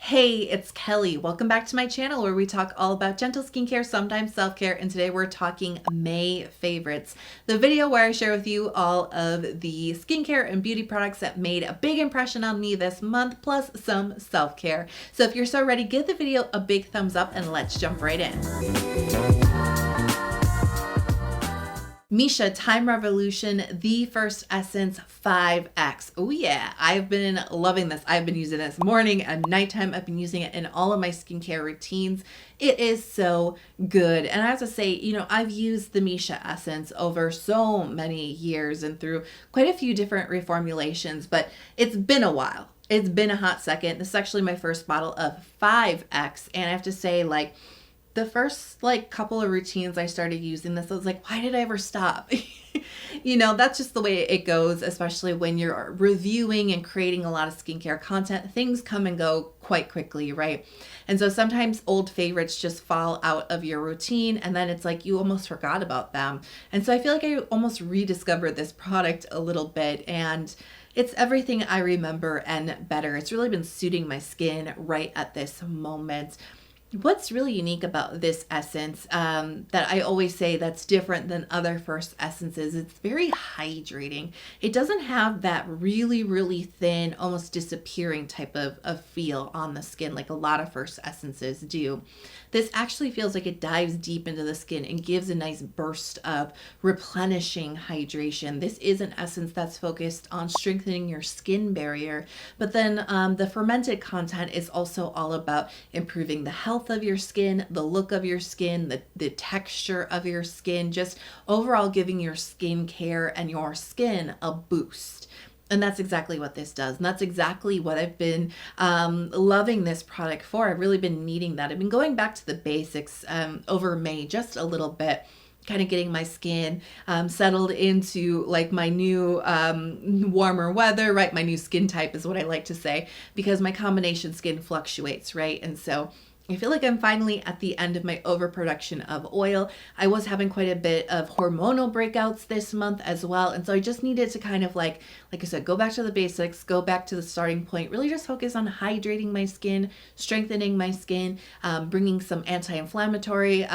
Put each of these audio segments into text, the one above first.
Hey, it's Kelly. Welcome back to my channel where we talk all about gentle skincare, sometimes self-care, and today we're talking May favorites, the video where I share with you all of the skincare and beauty products that made a big impression on me this month, plus some self-care. So if you're so ready, give the video a big thumbs up and let's jump right in. Missha Time Revolution, the first essence 5X. Oh yeah, I've been loving this. I've been using this morning and nighttime. I've been using it in all of my skincare routines. It is so good. And I have to say, I've used the Missha essence over so many years and through quite a few different reformulations, but it's been a while. It's been a hot second. This is actually my first bottle of 5X. And I have to say, the first couple of routines I started using this, I was like, why did I ever stop? That's just the way it goes, especially when you're reviewing and creating a lot of skincare content. Things come and go quite quickly, right? And so sometimes old favorites just fall out of your routine and then it's like you almost forgot about them. And so I feel like I almost rediscovered this product a little bit, and it's everything I remember and better. It's really been suiting my skin right at this moment. What's really unique about this essence that I always say that's different than other first essences, it's very hydrating. It doesn't have that really, really thin, almost disappearing type of feel on the skin like a lot of first essences do. This actually feels like it dives deep into the skin and gives a nice burst of replenishing hydration. This is an essence that's focused on strengthening your skin barrier, but then the fermented content is also all about improving the health of your skin, the look of your skin, the texture of your skin, just overall giving your skincare and your skin a boost. And that's exactly what this does. And that's exactly what I've been loving this product for. I've really been needing that. I've been going back to the basics over May just a little bit, kind of getting my skin settled into my new warmer weather, right? My new skin type is what I like to say, because my combination skin fluctuates, right? And so I feel like I'm finally at the end of my overproduction of oil. I was having quite a bit of hormonal breakouts this month as well. And so I just needed to kind of like I said, go back to the basics, go back to the starting point, really just focus on hydrating my skin, strengthening my skin, bringing some anti-inflammatory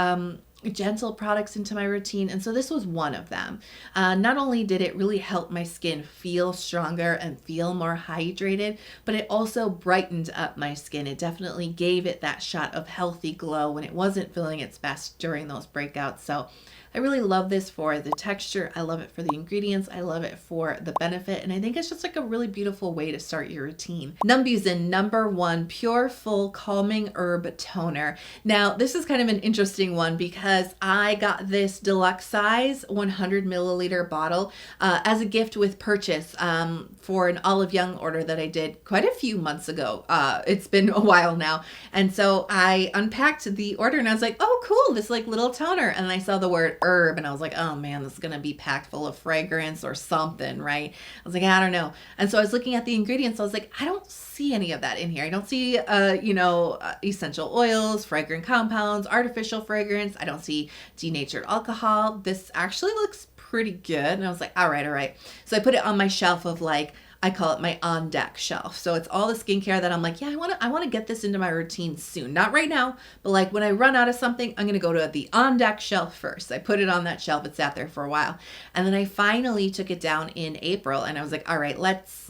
gentle products into my routine. And so this was one of them. Not only did it really help my skin feel stronger and feel more hydrated, but it also brightened up my skin. It definitely gave it that shot of healthy glow when it wasn't feeling its best during those breakouts. So I really love this for the texture. I love it for the ingredients. I love it for the benefit. And I think it's just a really beautiful way to start your routine. Numbuzin #1 Pure Full Calming Herb Toner. Now, this is kind of an interesting one because I got this deluxe size 100 milliliter bottle as a gift with purchase for an Olive Young order that I did quite a few months ago. It's been a while now. And so I unpacked the order and I was like, oh, cool, this little toner. And I saw the word herb and I was like, oh man, this is going to be packed full of fragrance or something, right? I was like, I don't know. And so I was looking at the ingredients. I was like, I don't see any of that in here. I don't see, essential oils, fragrant compounds, artificial fragrance. I don't see denatured alcohol. This actually looks pretty good. And I was like, all right. So I put it on my shelf of I call it my on deck shelf. So it's all the skincare that I'm like, yeah, I want to get this into my routine soon. Not right now, but when I run out of something, I'm going to go to the on deck shelf first. I put it on that shelf. It sat there for a while. And then I finally took it down in April and I was like, all right, let's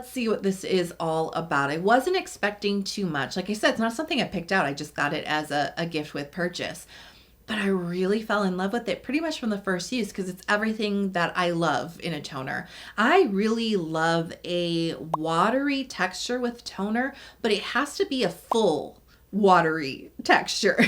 see what this is all about. I wasn't expecting too much. Like I said, it's not something I picked out. I just got it as a gift with purchase. But I really fell in love with it pretty much from the first use because it's everything that I love in a toner. I really love a watery texture with toner, but it has to be a full watery texture.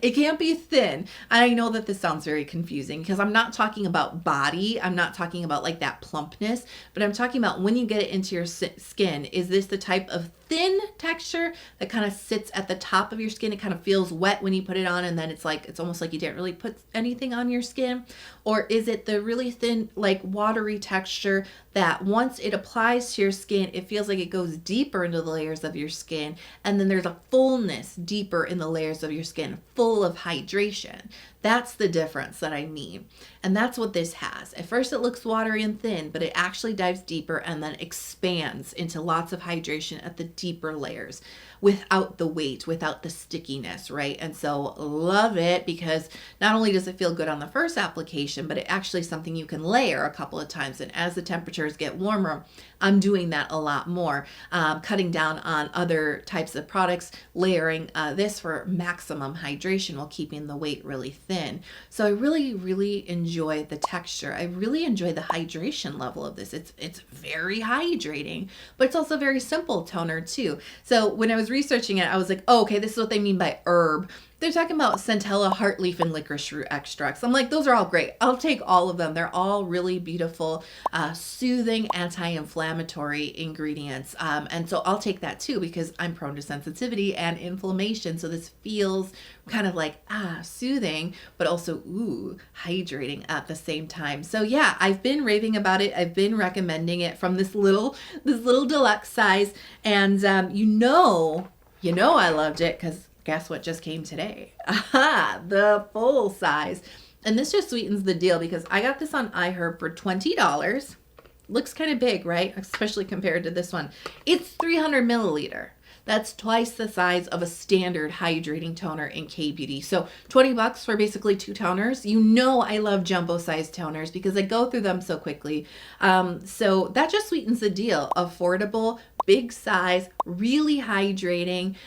It can't be thin. I know that this sounds very confusing because I'm not talking about body. I'm not talking about that plumpness, but I'm talking about when you get it into your skin. Is this the type of thin texture that kind of sits at the top of your skin? It kind of feels wet when you put it on and then it's almost like you didn't really put anything on your skin. Or is it the really thin, watery texture that once it applies to your skin, it feels like it goes deeper into the layers of your skin. And then there's a fullness deeper in the layers of your skin, full of hydration. That's the difference that I mean. And that's what this has. At first it looks watery and thin, but it actually dives deeper and then expands into lots of hydration at the deeper layers without the weight, without the stickiness, right? And so love it, because not only does it feel good on the first application, but it actually is something you can layer a couple of times. And as the temperatures get warmer, I'm doing that a lot more, cutting down on other types of products, layering this for maximum hydration while keeping the weight really thin. So I really, really enjoy the texture. I really enjoy the hydration level of this. It's very hydrating, but it's also very simple toner too. So when I was researching it, I was like, oh, okay, this is what they mean by herb. They're talking about centella, heartleaf, and licorice root extracts. I'm like, those are all great. I'll take all of them. They're all really beautiful, soothing, anti-inflammatory ingredients. And so I'll take that too, because I'm prone to sensitivity and inflammation. So this feels kind of like, soothing, but also, hydrating at the same time. So yeah, I've been raving about it. I've been recommending it from this little deluxe size. And you know I loved it, because guess what just came today? The full size. And this just sweetens the deal, because I got this on iHerb for $20. Looks kind of big, right? Especially compared to this one. It's 300 milliliter. That's twice the size of a standard hydrating toner in K-Beauty. So $20 for basically 2 toners. You know I love jumbo size toners because I go through them so quickly. So that just sweetens the deal. Affordable, big size, really hydrating,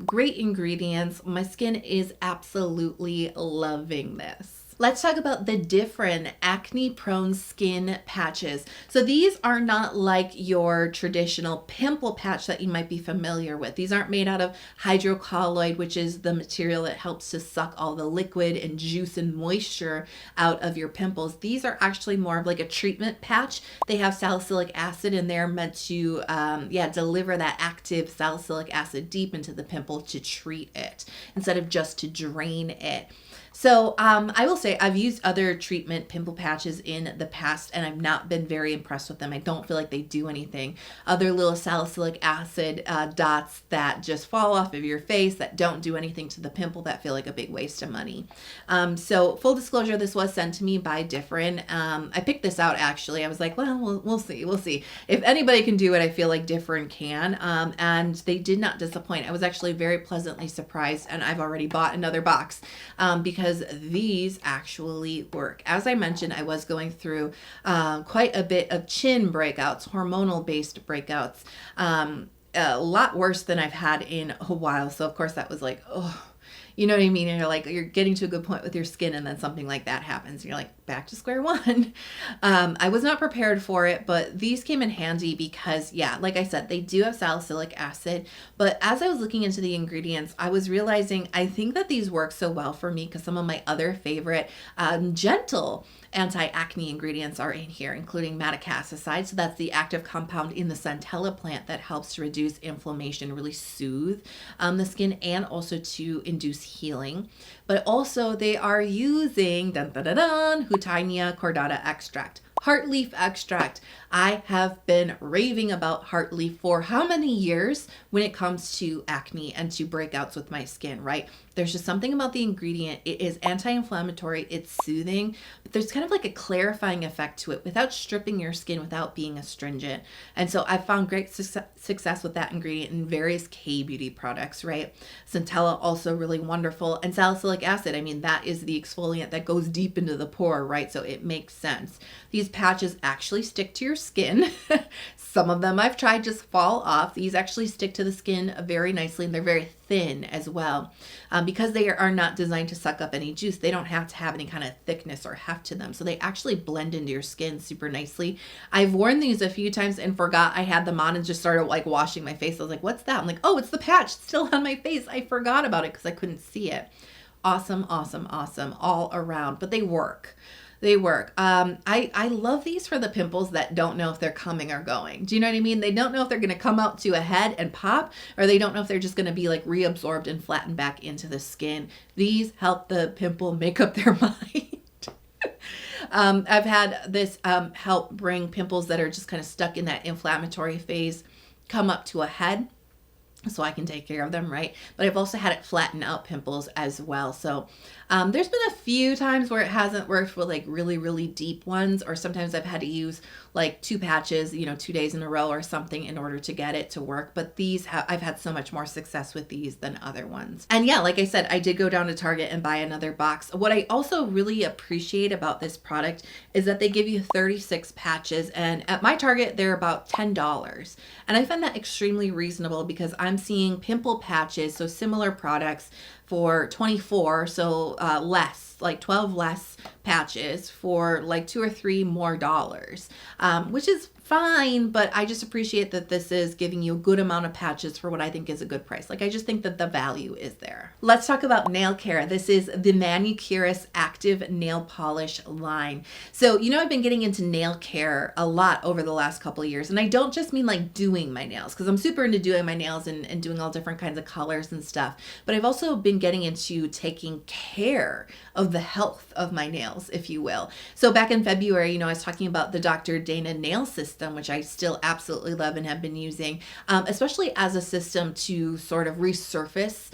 great ingredients. My skin is absolutely loving this. Let's talk about the Differin acne-prone skin patches. So these are not like your traditional pimple patch that you might be familiar with. These aren't made out of hydrocolloid, which is the material that helps to suck all the liquid and juice and moisture out of your pimples. These are actually more of like a treatment patch. They have salicylic acid in there, meant to deliver that active salicylic acid deep into the pimple to treat it instead of just to drain it. So I will say I've used other treatment pimple patches in the past, and I've not been very impressed with them. I don't feel like they do anything. Other little salicylic acid dots that just fall off of your face that don't do anything to the pimple, that feel like a big waste of money. So full disclosure, this was sent to me by Differin. I picked this out actually. I was like, well, we'll see. We'll see. If anybody can do it, I feel like Differin can. And they did not disappoint. I was actually very pleasantly surprised, and I've already bought another box because these actually work. As I mentioned, I was going through quite a bit of chin breakouts, hormonal based breakouts, a lot worse than I've had in a while. So of course that was like, oh, you know what I mean? And you're getting to a good point with your skin, and then something like that happens, and you're like, back to square one. I was not prepared for it, but these came in handy because, yeah, like I said, they do have salicylic acid. But as I was looking into the ingredients, I was realizing I think that these work so well for me because some of my other favorite gentle anti-acne ingredients are in here, including madecassoside. So that's the active compound in the centella plant that helps to reduce inflammation, really soothe the skin, and also to induce healing. But also they are using Hutainia cordata extract, heart leaf extract. I have been raving about heart leaf for how many years when it comes to acne and to breakouts with my skin, right? There's just something about the ingredient. It is anti-inflammatory, it's soothing, but there's kind of like a clarifying effect to it without stripping your skin, without being astringent. And so I found great success with that ingredient in various K-Beauty products, right? Centella also really wonderful. And salicylic acid, I mean, that is the exfoliant that goes deep into the pore, right? So it makes sense. These patches actually stick to your skin. Some of them I've tried just fall off. These actually stick to the skin very nicely, and they're very thin as well. Because they are not designed to suck up any juice, they don't have to have any kind of thickness or heft to them. So they actually blend into your skin super nicely. I've worn these a few times and forgot I had them on and just started like washing my face. I was like, what's that? I'm like, oh, it's the patch still on my face. I forgot about it because I couldn't see it. Awesome, awesome, awesome all around. But they work. They work. I love these for the pimples that don't know if they're coming or going. Do you know what I mean? They don't know if they're going to come out to a head and pop, or they don't know if they're just going to be like reabsorbed and flatten back into the skin. These help the pimple make up their mind. I've had this help bring pimples that are just kind of stuck in that inflammatory phase come up to a head. so I can take care of them, right? But I've also had it flatten out pimples as well. So there's been a few times where it hasn't worked with like really, really deep ones, or sometimes I've had to use like 2 patches, 2 days in a row or something in order to get it to work. But these I've had so much more success with these than other ones. And yeah, like I said, I did go down to Target and buy another box. What I also really appreciate about this product is that they give you 36 patches, and at my Target, they're about $10. And I find that extremely reasonable because I'm seeing pimple patches, so similar products, for 24, so less, like 12 less patches for like $2 or $3 more, which is fine, but I just appreciate that this is giving you a good amount of patches for what I think is a good price. Like, I just think that the value is there. Let's talk about nail care. This is the Manucurist Active Nail Polish line. So, I've been getting into nail care a lot over the last couple of years, and I don't just mean like doing my nails, because I'm super into doing my nails and doing all different kinds of colors and stuff, but I've also been getting into taking care of the health of my nails, if you will. So back in February, I was talking about the Dr. Dana nail system, which I still absolutely love and have been using, especially as a system to sort of resurface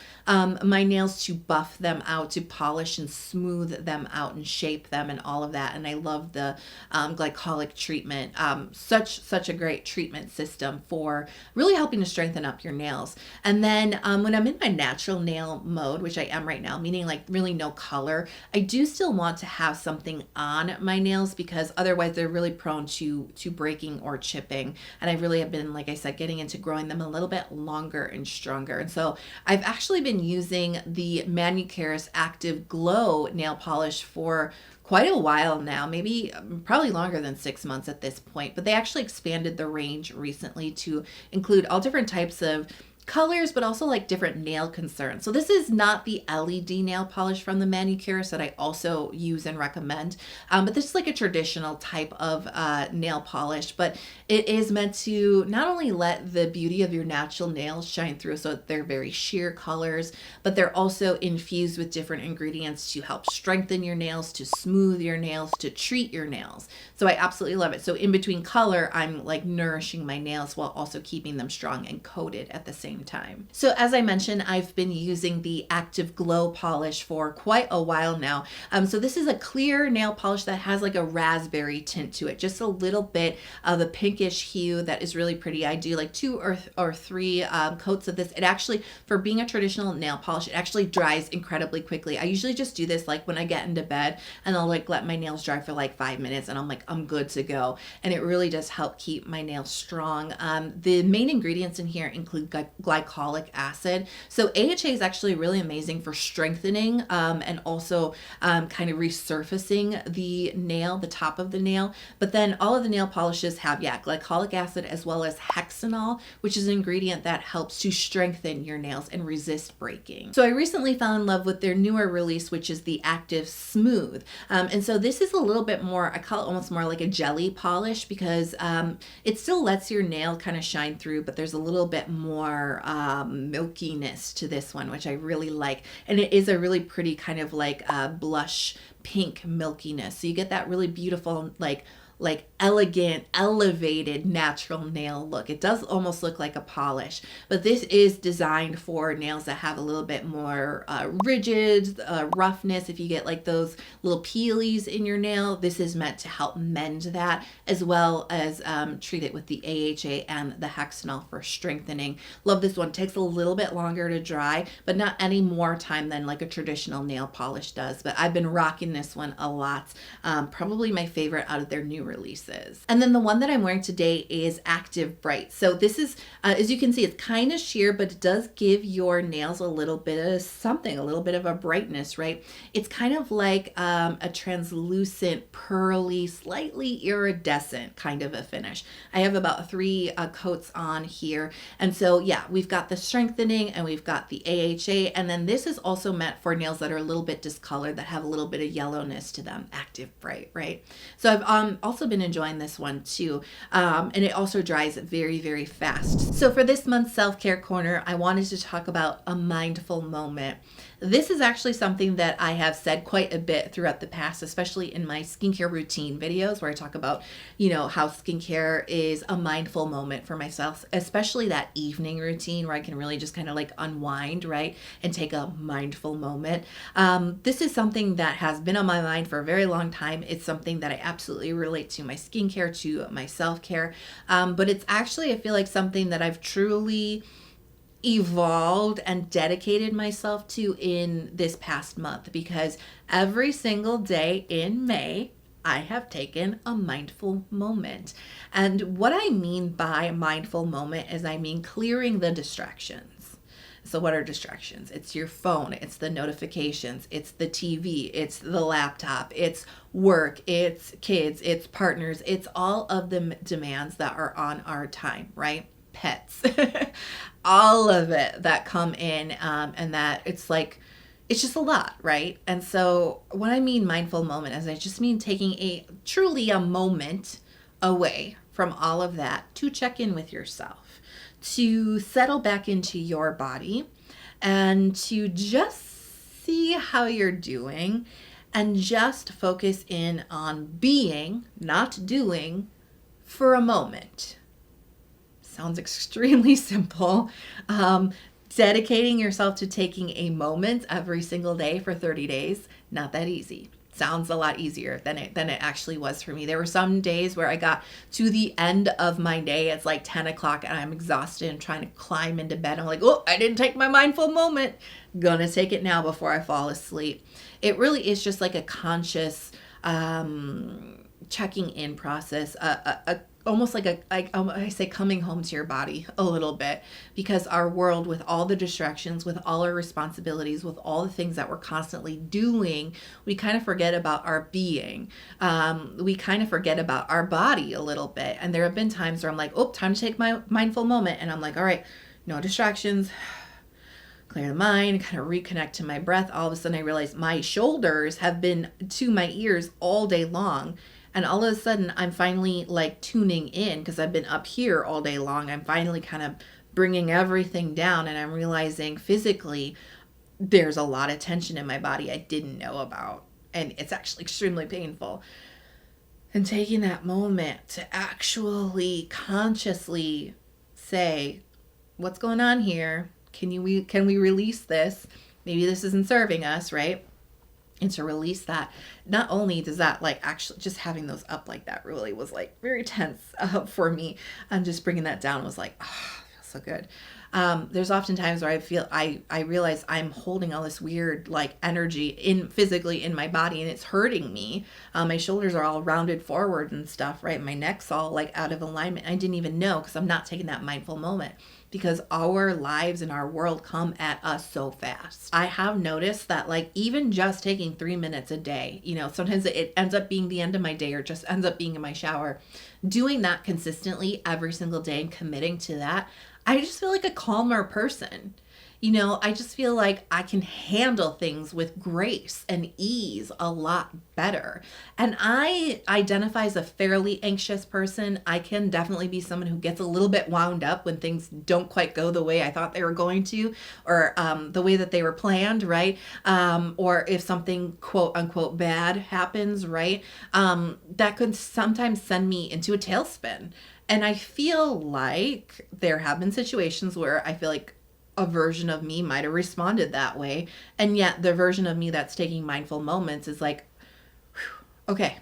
my nails, to buff them out, to polish and smooth them out and shape them and all of that. And I love the glycolic treatment. Such a great treatment system for really helping to strengthen up your nails. And then when I'm in my natural nail mode, which I am right now, meaning like really no color, I do still want to have something on my nails, because otherwise they're really prone to breaking or chipping. And I really have been, like I said, getting into growing them a little bit longer and stronger. And so I've actually been using the Manucurist Active Glow nail polish for quite a while now, maybe probably longer than 6 months at this point, but they actually expanded the range recently to include all different types of colors, but also like different nail concerns. So this is not the LED nail polish from the Manucurist that I also use and recommend, but this is like a traditional type of nail polish, but it is meant to not only let the beauty of your natural nails shine through, so they're very sheer colors, but they're also infused with different ingredients to help strengthen your nails, to smooth your nails, to treat your nails. So I absolutely love it. So in between color, I'm like nourishing my nails while also keeping them strong and coated at the same time. So as I mentioned, I've been using the Active Glow polish for quite a while now. So this is a clear nail polish that has like a raspberry tint to it, just a little bit of a pinkish hue that is really pretty. I do like 2 or 3 coats of this. It actually, for being a traditional nail polish, it actually dries incredibly quickly. I usually just do this like when I get into bed, and I'll like let my nails dry for like 5 minutes, and I'm like, I'm good to go. And it really does help keep my nails strong. The main ingredients in here include glycolic acid. So AHA is actually really amazing for strengthening and also kind of resurfacing the nail, the top of the nail. But then all of the nail polishes have, glycolic acid as well as hexanol, which is an ingredient that helps to strengthen your nails and resist breaking. So I recently fell in love with their newer release, which is the Active Smooth. And so this is a little bit more, I call it almost more like a jelly polish, because it still lets your nail kind of shine through, but there's a little bit more milkiness to this one, which I really like. And it is a really pretty kind of like blush pink milkiness. So you get that really beautiful, like elegant, elevated, natural nail look. It does almost look like a polish, but this is designed for nails that have a little bit more rigid roughness. If you get like those little peelies in your nail, this is meant to help mend that, as well as treat it with the AHA and the hexanol for strengthening. Love this one. It takes a little bit longer to dry, but not any more time than like a traditional nail polish does. But I've been rocking this one a lot. Probably my favorite out of their new releases. And then the one that I'm wearing today is Active Bright. So this is, as you can see, it's kind of sheer, but it does give your nails a little bit of something, a little bit of a brightness, right? It's kind of like a translucent, pearly, slightly iridescent kind of a finish. I have about 3 coats on here. And so yeah, we've got the strengthening and we've got the AHA. And then this is also meant for nails that are a little bit discolored, that have a little bit of yellowness to them. Active Bright, right? So I've also also been enjoying this one too. And it also dries very, very fast. So for this month's self-care corner, I wanted to talk about a mindful moment. This is actually something that I have said quite a bit throughout the past, especially in my skincare routine videos where I talk about, how skincare is a mindful moment for myself, especially that evening routine where I can really just kind of like unwind, right? And take a mindful moment. This is something that has been on my mind for a very long time. It's something that I absolutely relate to my skincare, to my self-care. But it's actually, I feel like something that I've truly evolved and dedicated myself to in this past month, because every single day in May, I have taken a mindful moment. And what I mean by mindful moment is I mean clearing the distractions. So what are distractions? It's your phone, it's the notifications, it's the TV, it's the laptop, it's work, it's kids, it's partners, it's all of the demands that are on our time, right? Pets, all of it that come in, and that it's just a lot, right? And so what I mean mindful moment is I just mean taking truly a moment away from all of that to check in with yourself, to settle back into your body, and to just see how you're doing, and just focus in on being, not doing, for a moment. Sounds extremely simple. Dedicating yourself to taking a moment every single day for 30 days, not that easy. Sounds a lot easier than it actually was for me. There were some days where I got to the end of my day. It's like 10 o'clock and I'm exhausted and trying to climb into bed. I'm like, oh, I didn't take my mindful moment. Gonna take it now before I fall asleep. It really is just like a conscious checking in process, almost like I say coming home to your body a little bit, because our world, with all the distractions, with all our responsibilities, with all the things that we're constantly doing, we kind of forget about our being. We kind of forget about our body a little bit. And there have been times where I'm like, oh, time to take my mindful moment. And I'm like, all right, no distractions, clear the mind, kind of reconnect to my breath. All of a sudden I realize my shoulders have been to my ears all day long. And all of a sudden, I'm finally like tuning in, because I've been up here all day long. I'm finally kind of bringing everything down, and I'm realizing physically there's a lot of tension in my body I didn't know about. And it's actually extremely painful. And taking that moment to actually consciously say, what's going on here? Can we release this? Maybe this isn't serving us, right? And to release that, not only does that actually just having those up like that really was very tense for me, and just bringing that down was like, oh, it feels so good. There's often times where I realize I'm holding all this weird energy physically in my body, and it's hurting me. My shoulders are all rounded forward and stuff, right? My neck's all out of alignment. I didn't even know, because I'm not taking that mindful moment, because our lives and our world come at us so fast. I have noticed that even just taking 3 minutes a day, sometimes it ends up being the end of my day, or just ends up being in my shower, doing that consistently every single day and committing to that, I just feel like a calmer person. I just feel like I can handle things with grace and ease a lot better. And I identify as a fairly anxious person. I can definitely be someone who gets a little bit wound up when things don't quite go the way I thought they were going to, or the way that they were planned, right? Or if something quote unquote bad happens, right? That could sometimes send me into a tailspin. And I feel like there have been situations where I feel like a version of me might have responded that way. And yet the version of me that's taking mindful moments is like, okay,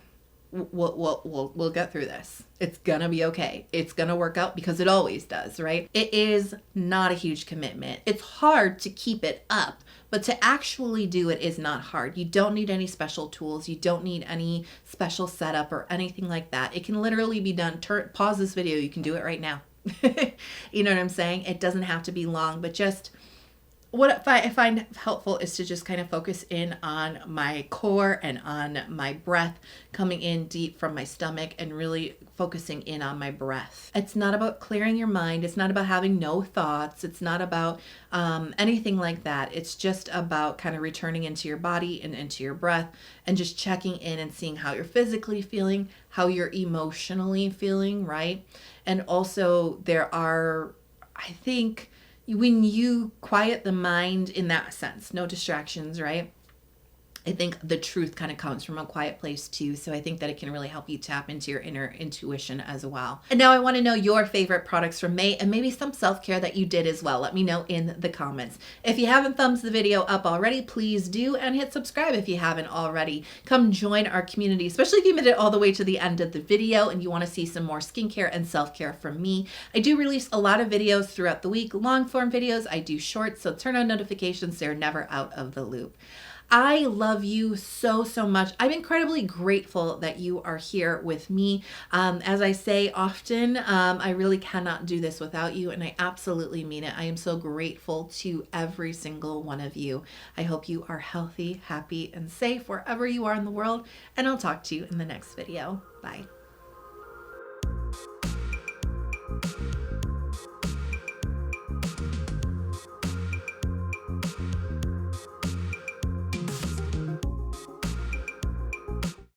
we'll get through this. It's gonna be okay. It's gonna work out, because it always does, right? It is not a huge commitment. It's hard to keep it up, but to actually do it is not hard. You don't need any special tools. You don't need any special setup or anything like that. It can literally be done. Pause this video. You can do it right now. You know what I'm saying? It doesn't have to be long, but just what I find helpful is to just kind of focus in on my core and on my breath, coming in deep from my stomach and really focusing in on my breath. It's not about clearing your mind. It's not about having no thoughts. It's not about anything like that. It's just about kind of returning into your body and into your breath and just checking in and seeing how you're physically feeling, how you're emotionally feeling, right? And also I think, when you quiet the mind in that sense, no distractions, right? I think the truth kind of comes from a quiet place too. So I think that it can really help you tap into your inner intuition as well. And now I want to know your favorite products from May and maybe some self-care that you did as well. Let me know in the comments. If you haven't thumbs the video up already, please do, and hit subscribe if you haven't already. Come join our community, especially if you made it all the way to the end of the video and you want to see some more skincare and self-care from me. I do release a lot of videos throughout the week, long form videos. I do shorts, so turn on notifications so you're never out of the loop. I love you so, so much. I'm incredibly grateful that you are here with me. As I say often, I really cannot do this without you, and I absolutely mean it. I am so grateful to every single one of you. I hope you are healthy, happy, and safe wherever you are in the world, and I'll talk to you in the next video. Bye.